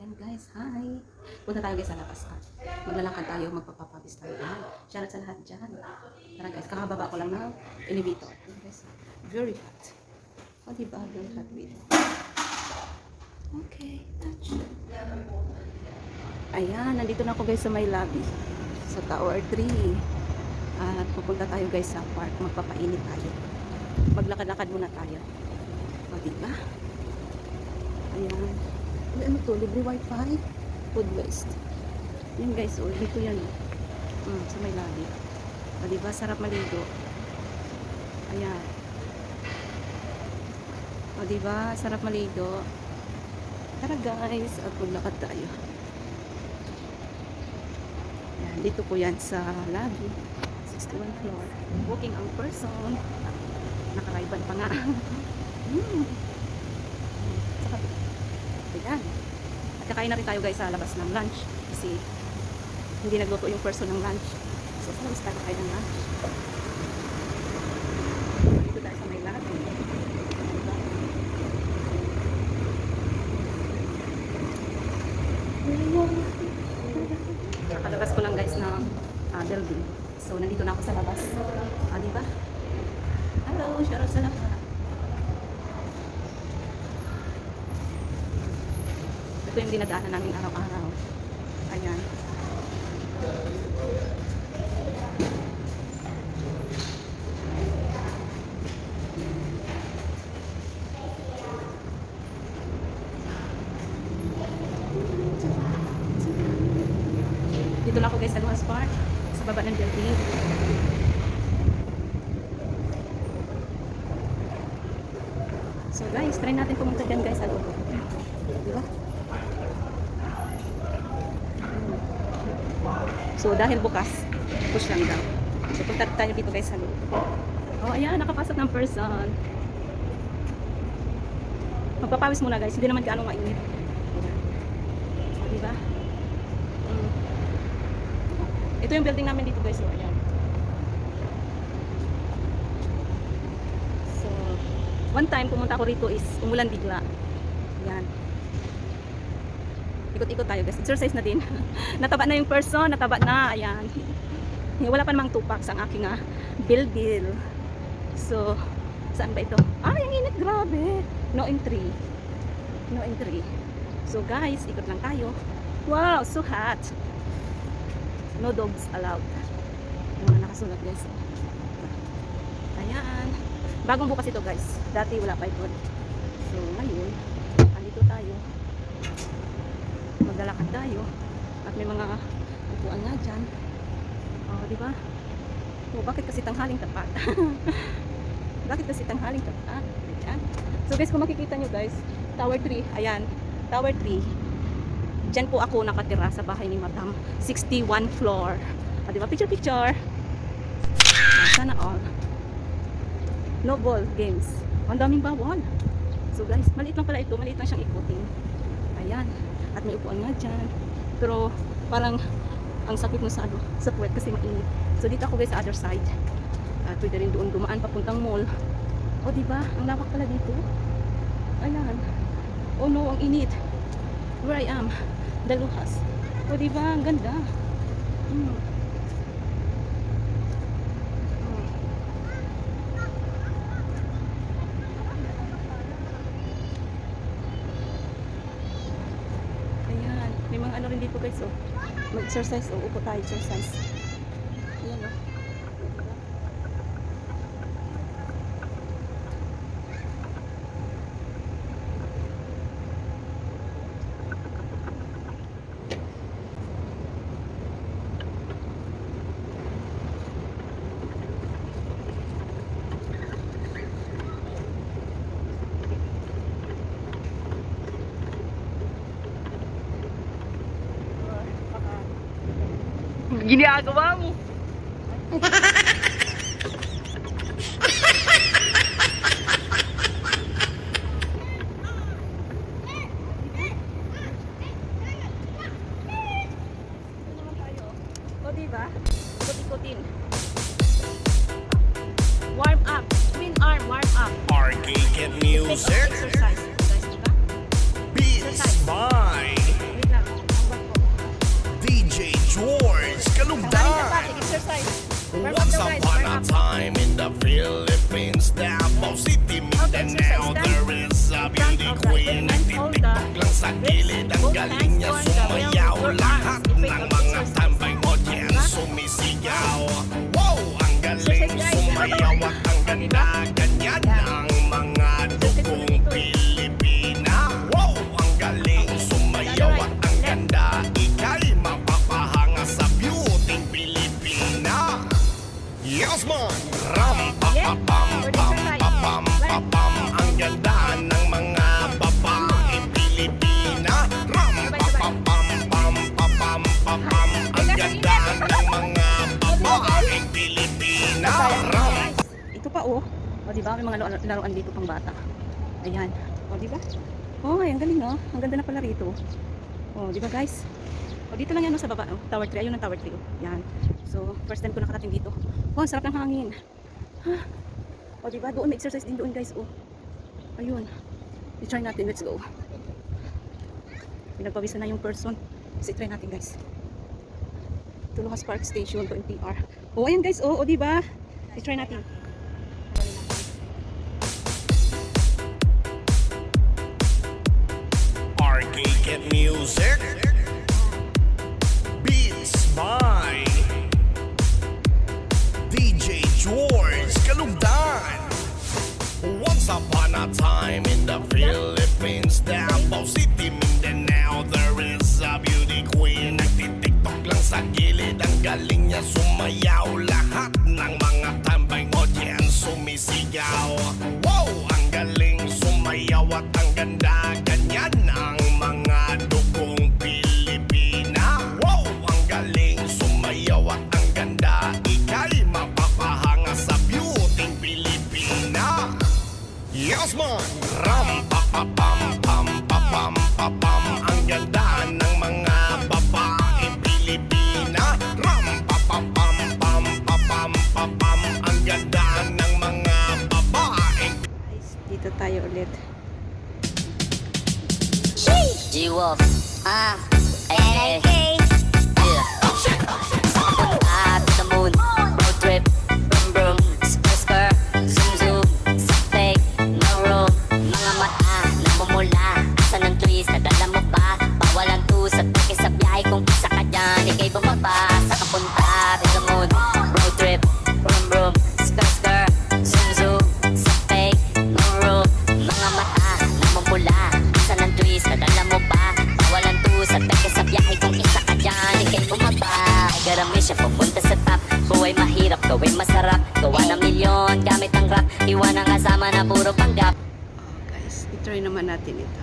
Ayan guys, hi! Punta tayo guys sa labas ha. Maglalakad tayo, magpapapabis tayo. Shoutout sa lahat dyan. Tara guys, kakababa ko lang ng elevator. Ayan guys, very hot. O diba, very hot with. Okay, touch. Ayan, nandito na ako guys sa may lobby. Sa Tower 3. At pupunta tayo guys sa park. Magpapainit tayo. Maglakad-lakad muna tayo. O diba? Ayan. Ano to? Libre wifi? Food waste. Yan guys, oh, dito yan. Sa may lobby. O diba? Sarap maligo. Ayan. O diba? Sarap maligo. Tara guys, at maglakad tayo. Ayan, dito po yan sa lobby. 61 floor. Walking ang person. Nakarayban pa nga. Saka ayan. At kakain na rin tayo guys sa labas ng lunch. Kasi hindi nagluto yung person ng lunch. So sa labas tayo kain ng lunch. Dito tayo sa may lobby. Nakalabas ko lang guys ng building. So nandito na ako sa labas. Diba? Hello, shoutout sa lahat. Ito yung dinadaanan namin araw-araw. Ayan. Dito na ako guys sa Luas Park. Sa baba ng building. So guys, try natin pumunta dyan guys sa loob. Diba? So dahil bukas, push lang daw. So punta tayo dito guys sa loob. Oh ayan, nakapasok ng person. Magpapawis muna guys, hindi naman gaano mainit. Diba? Ito yung building namin dito guys. So ayan. So one time pumunta ako rito is umulan bigla. Ayan. Ikot-ikot tayo guys. Exercise na din. Nataba na yung person. Nataba na. Ayan. Wala pa namang 2 packs ang aking bill. So, saan ba ito? Ay, ang init. Grabe. No entry. No entry. So guys, ikot lang tayo. Wow, so hot. No dogs allowed. Yung mga nakasulat guys. Ayan. Bagong bukas ito guys. Dati wala pa ito. So, ngayon, andito tayo. Maglalakad tayo at may mga upuan nga dyan. Diba? Bakit kasi tanghaling tapat? Bakit kasi tanghaling tapat? Ayan. So guys, kung makikita nyo guys, Tower 3, ayan, Tower 3. Dyan po ako nakatira sa bahay ni Madam. 61 floor. Diba? Picture, picture. Sana all. No ball games. Ang daming bawal. So guys, maliit lang pala ito. Maliit lang siyang ikutin. Ayan. At may upuan nga dyan. Pero parang ang sakit mo sa puwet kasi mainit. So dito ako guys sa other side. At pwede rin doon dumaan papuntang mall. O diba? Ang lawak pala dito. Ayan. Oh no, ang init. Where I am. Daluhas. O diba? Ang ganda. May mga ano rin dito guys, oh. Mag-exercise, oh. Upo tayo, exercise. Ayan, oh. Ginagawa mo. O diba? Ikot-ikotin. Warm up. Twin arm, warm up. Arcade music. Exercise. Guys, diba? Beats by exercise. Warm up Once daw guys, upon warm a up. time in the Philippines, Davao City, Mindanao, there is a beauty queen. Nagtitiktok lang sa gilid, ang galing niya sumayaw. Lahat ng mga tambay audience sumisigaw. Wow, ang galing sumayaw at ang ganda, ganyan ang mga dugong Pilipina. Wow, ang galing sumayaw at ang ganda, ika'y mapapahanga sa beauty Pilipina. Yes man! Ram pa pa pam pam pa pam pa pam. Ang ganda ng mga babaeng Pilipina. Ram pa pa pam pam pa pam pa pam. Ang ganda ng mga babaeng Pilipina. Ram. Ito pa oh. O di ba may mga laruan dito pang bata. Ayan. O di ba? Oh, ay, ang galing oh. Ang ganda na pala rito. O di ba guys? O dito lang yan oh, sa baba. Oh, Tower 3. Ayun ang Tower 3 oh. Yan. So, first time ko nakarating dito. Oh, ang sarap ng hangin. Ha? O diba? Doon may exercise din doon guys. Oh. Ayun. I-try natin. Let's go. Pinagpawisan na yung person. Kasi try natin guys. Tuluhas Park Station to NPR. Oh, ayan guys. Oh, diba? I-try natin. Arcade music. Beats by DJ George Kalugdan. Once upon a time in the Philippines, Davao City, Mindanao, there is a beauty queen. Nagtitiktok lang sa gilid, ang galing niya sumayaw. Lahat ng mga tambay audience sumisigaw. Wow, ang galing sumayaw at ang ganda, ganyan ang mga dugong Pilipina. Wow, ang galing sumayaw at ang ganda, ika'y mapapahanga sa beauty Pilipina. Yes man! Ram pa pa pam pam pa pam pa pam. Ang ganda ng mga babaeng Pilipina. Ram pa pa pam pam pa pam pa pam. Ang ganda ng mga babaeng. Guys, dito tayo ulit. G-Wolf, NAK, yeah. Up to the moon, road trip, brum brum, skr skr, zoom zoom, sa fake, no room. Mga mata, namumula, asa ng twist, nadala mo pa. Bawalan to sa toke sa biyahe, kung isa ka dyan, ikay bumaba. Sa kapunta, to the moon, road trip, brum brum, skr skr, zoom zoom, sa fake, no room. Mga mata, namumula, asa ng twist, nadala mo pa. Bawalan to sa toke sa biyahe, kung isa ka dyan, ikay bumaba. Ay garami siya pupunta sa top. Buhay mahirap, gawin masarap. Gawa ng milyon, gamit ang rap. Iwan ang kasama na puro panggap. Oh, guys, i-try naman natin ito.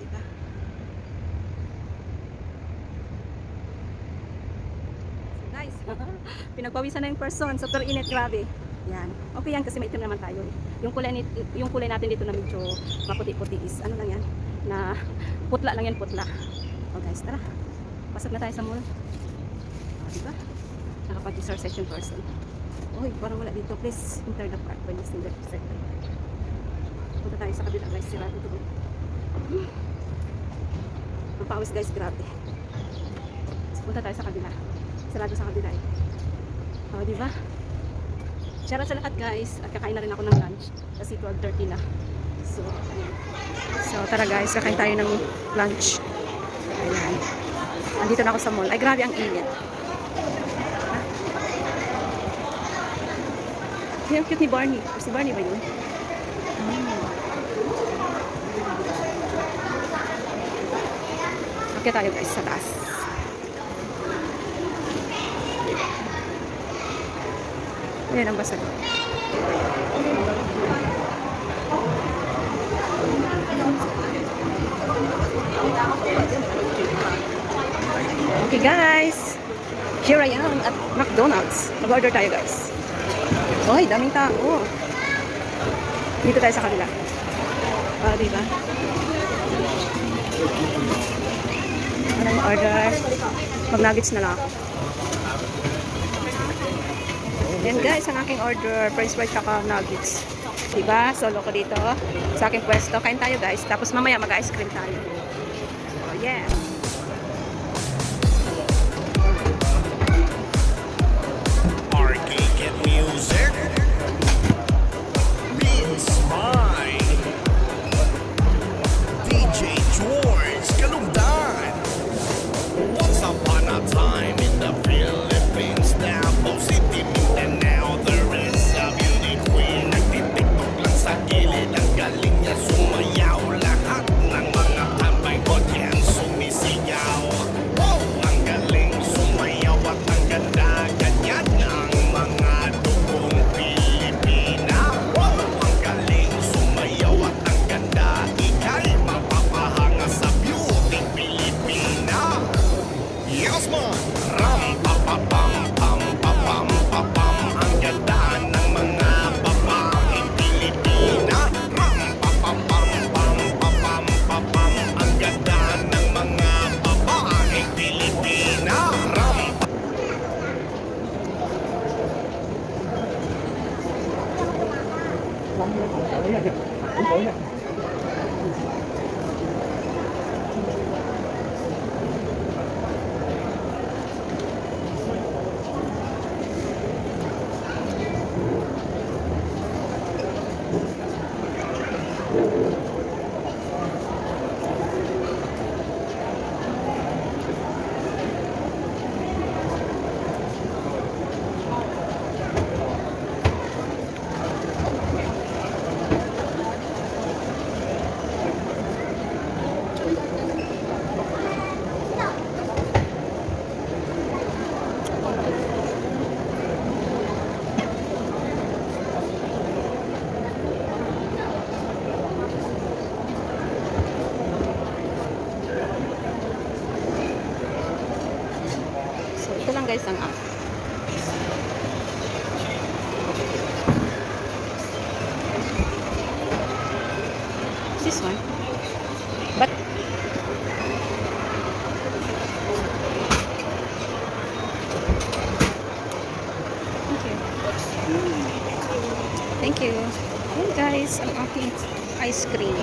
Diba? So guys, pinagpawisan na yung person. Super init, grabe. Yan. Okay yan kasi may itim naman tayo. Yung kulay natin dito na medyo maputi-puti is ano lang yan? Na putla lang yan, putla. Oh guys, tara. Pasok na tayo sa mall. Oh, diba? Nakapag-exercise yung person. Uy, parang wala dito. Please enter the park when you see the sector. Punta tayo sa kabila guys. Sira dito. Ang pawis guys, grabe. So, punta tayo sa kabila. Sarado sa kabila eh. O, diba? Shoutout sa lahat guys. At kakain na rin ako ng lunch. Kasi 12:30 na. So, ayan. So, tara guys. Kakain tayo ng lunch. Ayan. Andito na ako sa mall. Ay, grabe ang init. Ay, ang cute ni Barney. Si Barney ba yun? Okay tayo guys sa taas. Ayan ang basag. Okay guys. Here I am at McDonald's. Mag-order tayo guys. Oy, daming tao. Dito tayo sa kabila. Diba? Ano yung order? Mag-nuggets na lang ako. Yan guys, ang aking order. French fries tsaka nuggets. Diba? Solo ko dito. Sa aking pwesto. Kain tayo guys. Tapos mamaya mag-ice cream tayo. Oh yeah. So, ito lang guys ang app. This one. But, thank you. Thank you. Ayan guys, ang aking ice cream.